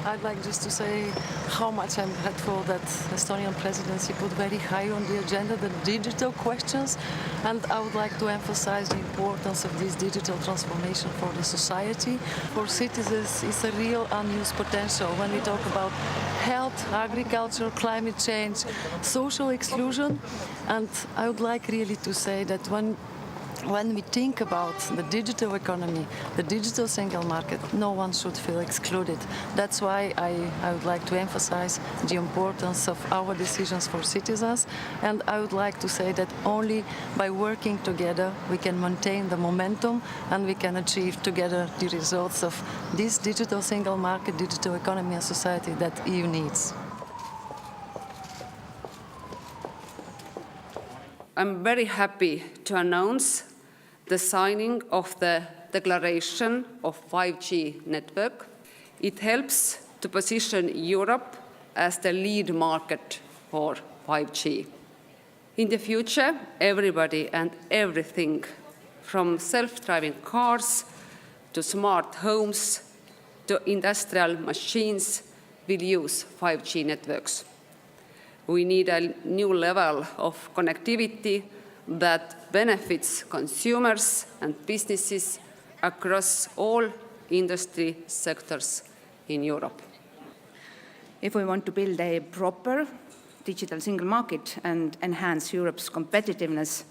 I'd like just to say how much I'm grateful that Estonian presidency put very high on the agenda the digital questions, and I would like to emphasize the importance of this digital transformation for the society. For citizens, it's a real unused potential when we talk about health, agriculture, climate change, social exclusion, and I would like really to say that when we think about the digital economy, the digital single market, no one should feel excluded. That's why I would like to emphasize the importance of our decisions for citizens. And I would like to say that only by working together we can maintain the momentum and we can achieve together the results of this digital single market, digital economy and society that EU needs. I'm very happy to announce the signing of the Declaration of 5G Network. It helps to position Europe as the lead market for 5G. In the future, everybody and everything, from self-driving cars to smart homes to industrial machines, will use 5G networks. We need a new level of connectivity that benefits consumers and businesses across all industry sectors in Europe. If we want to build a proper digital single market and enhance Europe's competitiveness,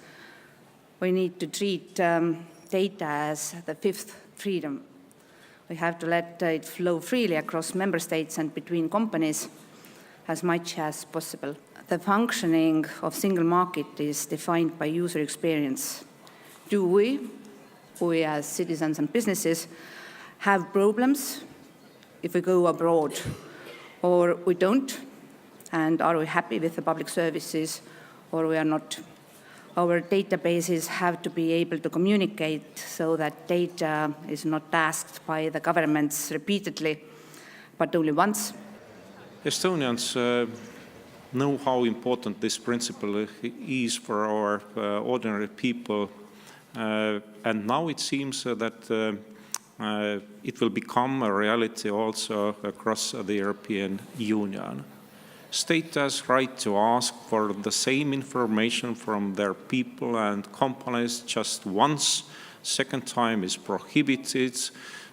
we need to treat data as the fifth freedom. We have to let it flow freely across member states and between companies as much as possible. The functioning of single market is defined by user experience. Do we as citizens and businesses, have problems if we go abroad, or we don't? And are we happy with the public services, or we are not? Our databases have to be able to communicate so that data is not asked by the governments repeatedly, but only once. Estonians know how important this principle is for our ordinary people, and now it seems that it will become a reality also across the European Union. State has right to ask for the same information from their people and companies just once. Second time is prohibited.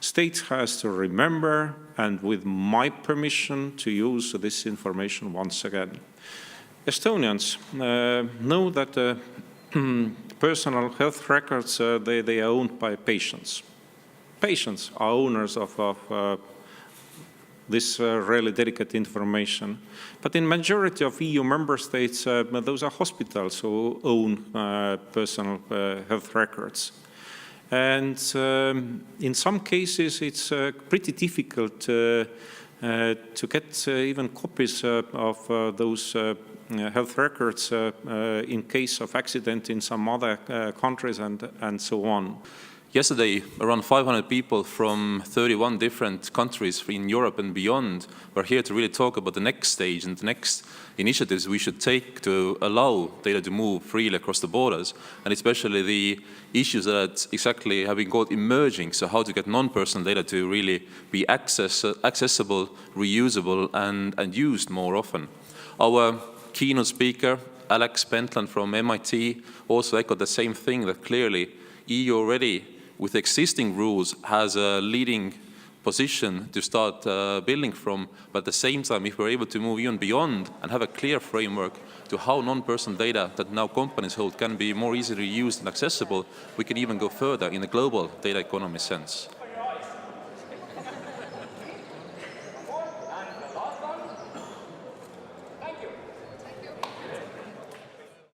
State has to remember, and with my permission, to use this information once again. Estonians know that personal health records, they are owned by patients. Patients are owners of this really delicate information. But in majority of EU member states, those are hospitals who own personal health records. And in some cases, it's pretty difficult to get even copies of those health records in case of accident in some other countries and so on. Yesterday, around 500 people from 31 different countries in Europe and beyond were here to really talk about the next stage and the next initiatives we should take to allow data to move freely across the borders, and especially the issues that exactly have been called emerging, so how to get non-personal data to really be accessible, reusable, and used more often. Our keynote speaker, Alex Pentland from MIT, also echoed the same thing, that clearly EU already, with existing rules, has a leading position to start building from, but at the same time, if we're able to move even beyond and have a clear framework to how non-personal data that now companies hold can be more easily used and accessible, we can even go further in the global data economy sense.